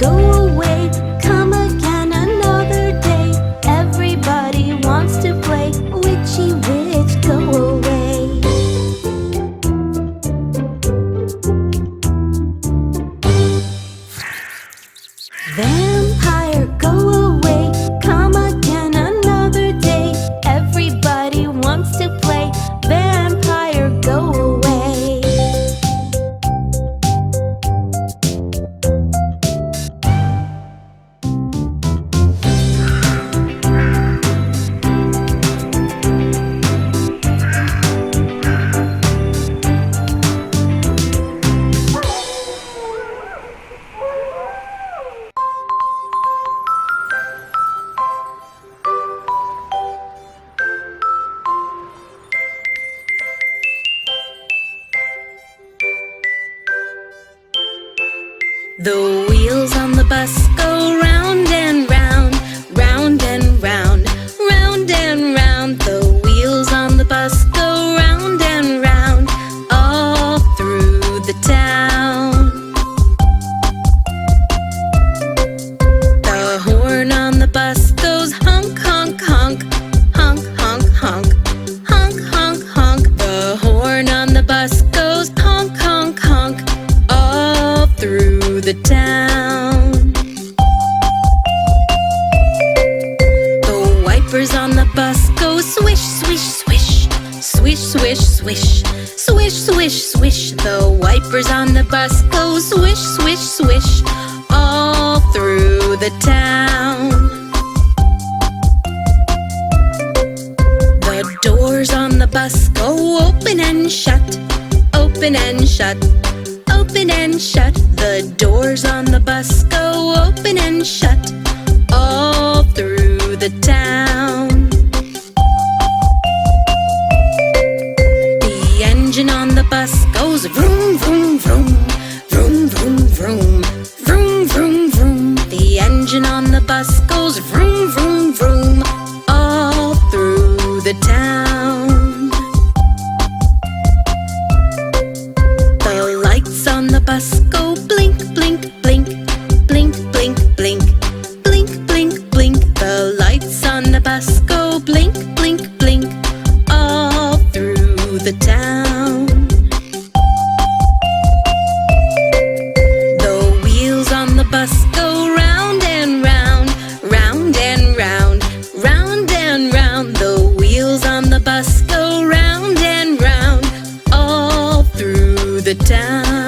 go away. Come again another day. Everybody wants to play. Witchy witch, go away. Vampire, go away. Come again another day. Everybody wants to play. Vampire, go away. The wheels on the bus go round and round, round and round, round and round. The wheels on the bus go round and round, all through the town. The horn on the bus goes honk, honk, honk, honk, honk, honk, honk, honk, honk. The horn on the bus goes honk, honk, honk, all through the town. The wipers on the bus go swish, swish, swish, swish, swish, swish, swish, swish, swish. The wipers on the bus go swish, swish, swish, all through the town. The doors on the bus go open and shut, open and shut, open and shut. The doors on the bus go open and shut, all through the town. The engine on the bus goes vroom, vroom, vroom, vroom, vroom, vroom, vroom, vroom, vroom. The engine on the bus goes vroom, vroom, vroom, all through the town. The lights on the bus go blink, blink, blink, blink, blink, blink, blink, blink, blink. The lights on the bus go blink, blink, blink, all through the town. The wheels on the bus go round and round, round and round, round and round. The wheels on the bus go round and round, all through the town.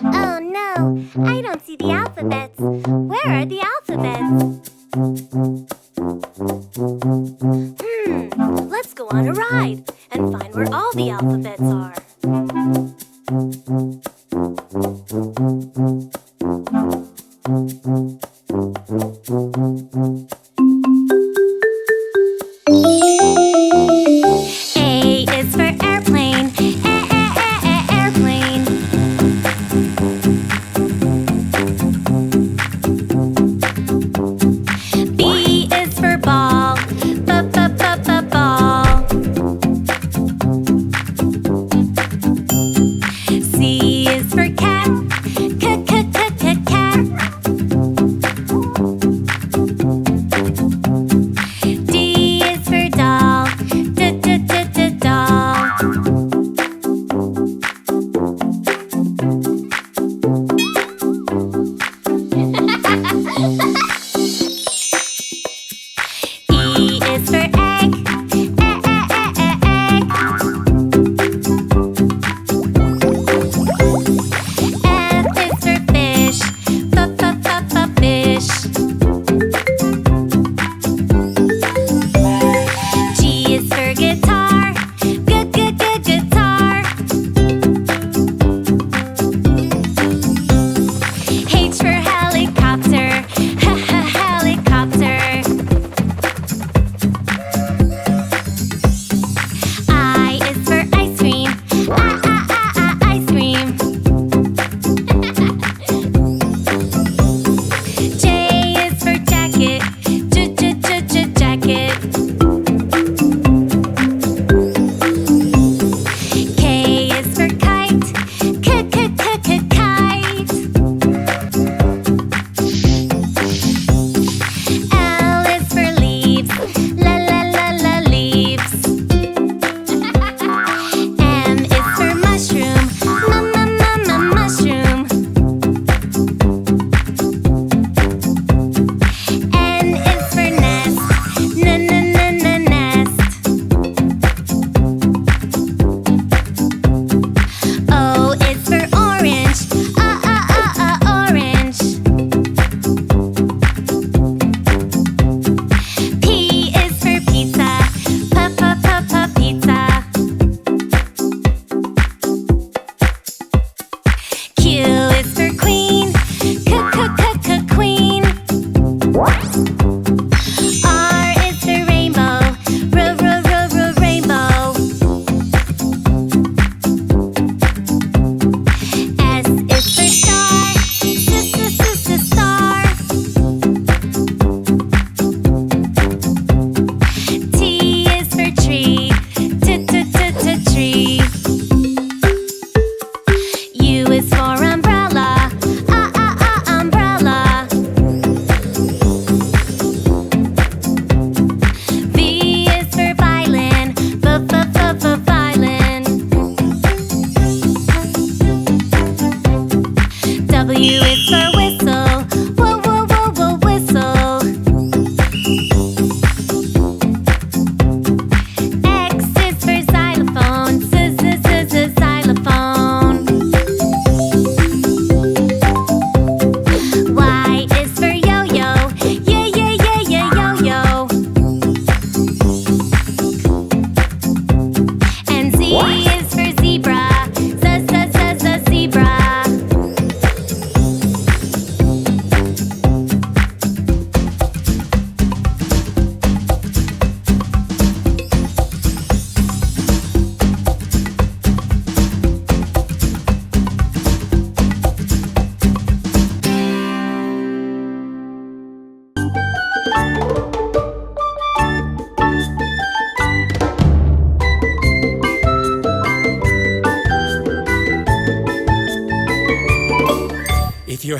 Oh no, I don't see the alphabets. Where are the alphabets? Let's go on a ride and find where all the alphabets are. A is for airplane, airplane. B is for ball, ball. C is for cat, cat. D is for doll,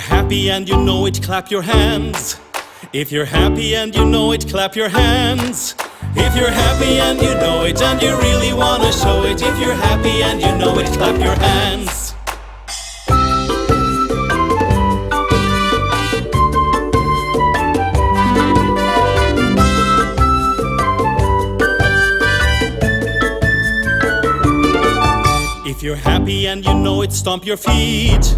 happy and you know it, clap your hands. If you're happy and you know it, clap your hands. If you're happy and you know it and you really wanna show it, if you're happy and you know it, clap your hands. If you're happy and you know it, stomp your feet.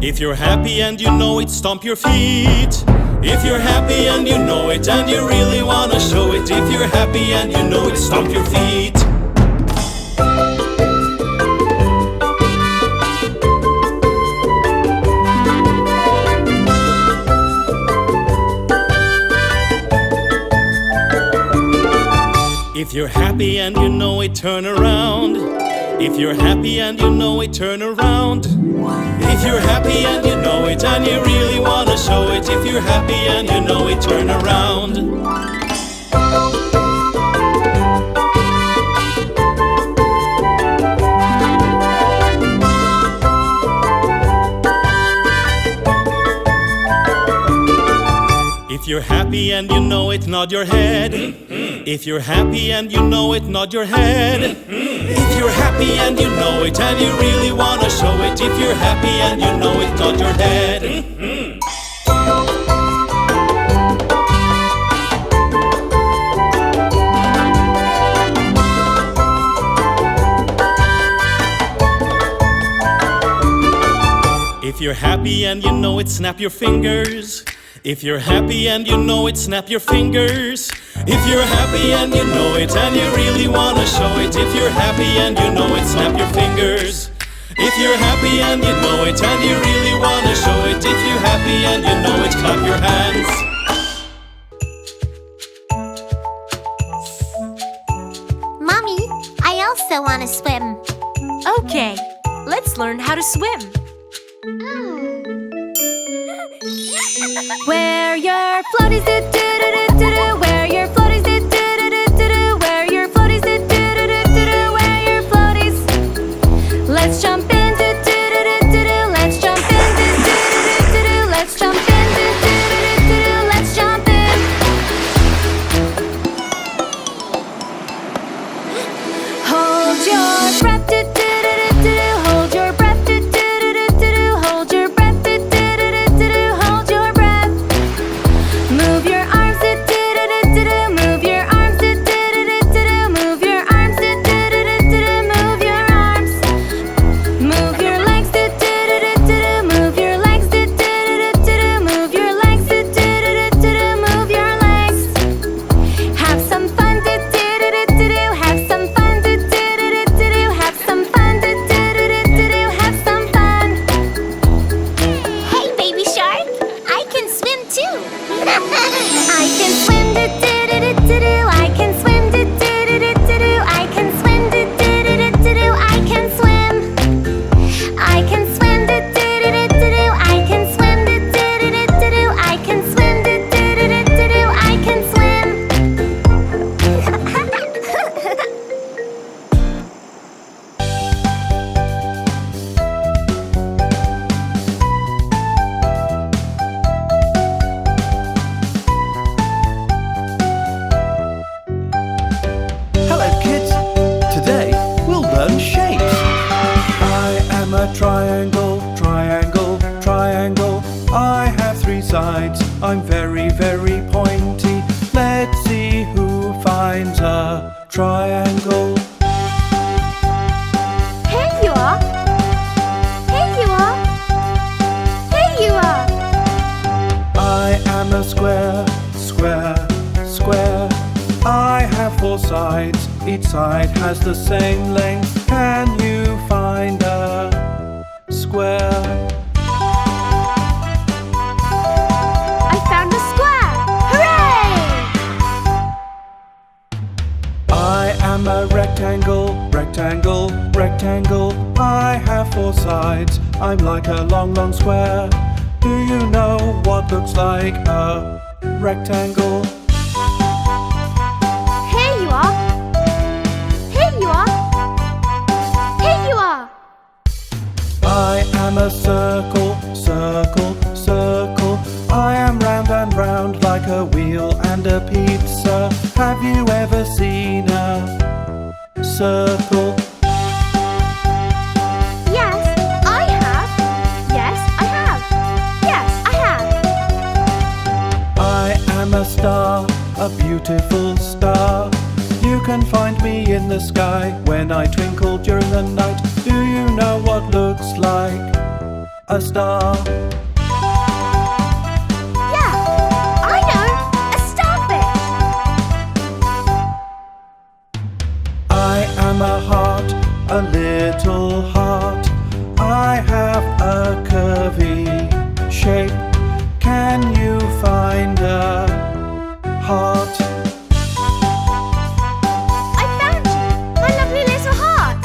If you're happy and you know it, stomp your feet. If you're happy and you know it and you really wanna show it, if you're happy and you know it, stomp your feet. If you're happy and you know it, turn around. If you're happy and you know it, turn around. If you're happy and you know it and you really wanna show it, if you're happy and you know it, turn around. If you're happy and you know it, nod your head. If you're happy and you know it, nod your head. If you're happy and you know it and you really wanna show it, if you're happy and you know it, nod your head. If you're happy and you know it, snap your fingers. If you're happy and you know it, snap your fingers. If you're happy and you know it and you really wanna show it, if you're happy and you know it, snap your fingers. If you're happy and you know it and you really wanna show it, if you're happy and you know it, clap your hands. Mommy, I also want to swim. Okay, let's learn how to swim. Where your floaties do do do do do do. Where your floaties do do do do do do. Where your floaties do do do do do do. Where your floaties. Let's jump in do do do do do do. Let's jump in do do do do do. Let's jump in do do do do do. Let's jump in. Hold your breath do do do do do. Hold your breath do do do do do. Hold your breath do do do do do. Hold your breath. Move your arms do do do do do. Move your arms do do do do do. Move your arms do do do do do. Move your arms. Move your legs do do do do do. Move your legs do do do do do. Move your legs do do do do do. Move your legs. Have some fun do do do do do. Have some fun do do do do do. Have some fun do do do do do. Have some fun. Hey, baby shark, I can swim too. I can swim do do do do do. I can swim do do do do do. I can swim do do do do do. I can swim. I can swim do do do do do. I can swim do do do do do. I can swim do do do do do. I can swim. Hello kids! Today we'll learn shapes. I am a triangle, triangle, triangle. I have three sides, I'm very, very pointy. Let's see who finds a triangle. Here you are. Here you are. Here you are. I am a square, square, square. I have four sides, each side has the same length. Can you find a square? I found a square. Hooray! I am a rectangle, rectangle, rectangle. I have four sides, I'm like a long, long square. Do you know what looks like a rectangle? Here you are. Here you are. Here you are. I am a circle, circle, circle. round like a wheel and a pizza. Have you ever seen a circle? Yes, I have. Yes, I have. Yes, I have. I am a star, a beautiful star. You can find me in the sky when I twinkle during the night. Do you know what looks like a star? Yeah, I know. A starfish. I am a heart, a little heart. I have a curvy shape. Can you find a heart? I found you, my lovely little heart.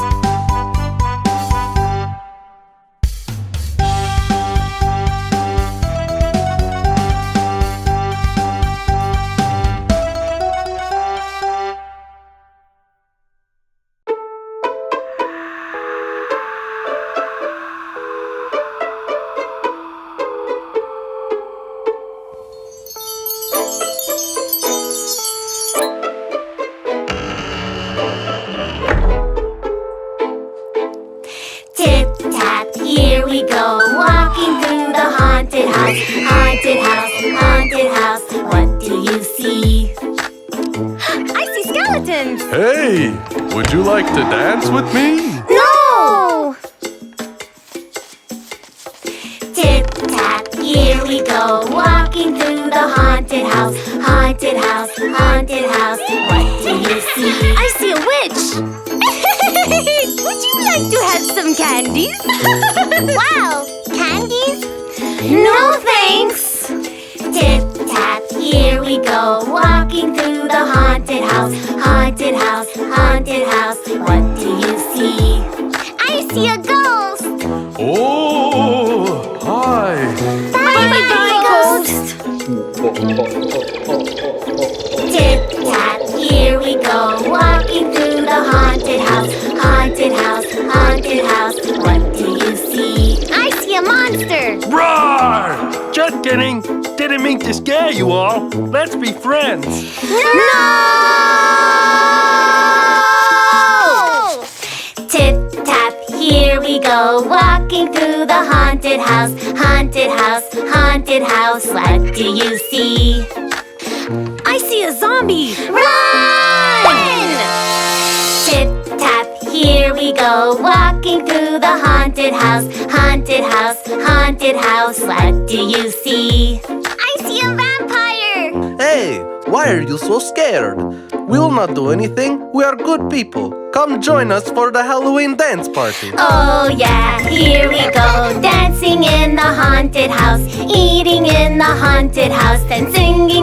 Tip tap, here we go, walking through the haunted house. Haunted house, haunted house, what do you see? I see skeletons. Hey, would you like to dance with me? No! Tip tap, here we go, walking through the haunted house. Haunted house, haunted house, what do you see? I see a witch. Would you like to have some candies? Wow, candies? No thanks! Tip tap, here we go, walking through the haunted house. Haunted house, haunted house, what do you see? I see a ghost. Oh, hi. Bye-bye, ghost. Tip tap, here we go, walking through the haunted house. Haunted house, haunted house, what do you see? I see a monster. Roar! Just kidding. Didn't mean to scare you all. Let's be friends. No! Tip tap, here we go, walking through the haunted house. Haunted house, haunted house, what do you see? I see a zombie. Run! Tip tap, here we go, walking through the haunted house. Haunted house, haunted house, what do you see? I see a vampire. Hey, why are you so scared? We will not do anything. We are good people. Come join us for the Halloween dance party. Oh yeah, here we go, dancing in the haunted house, eating in the haunted house, and singing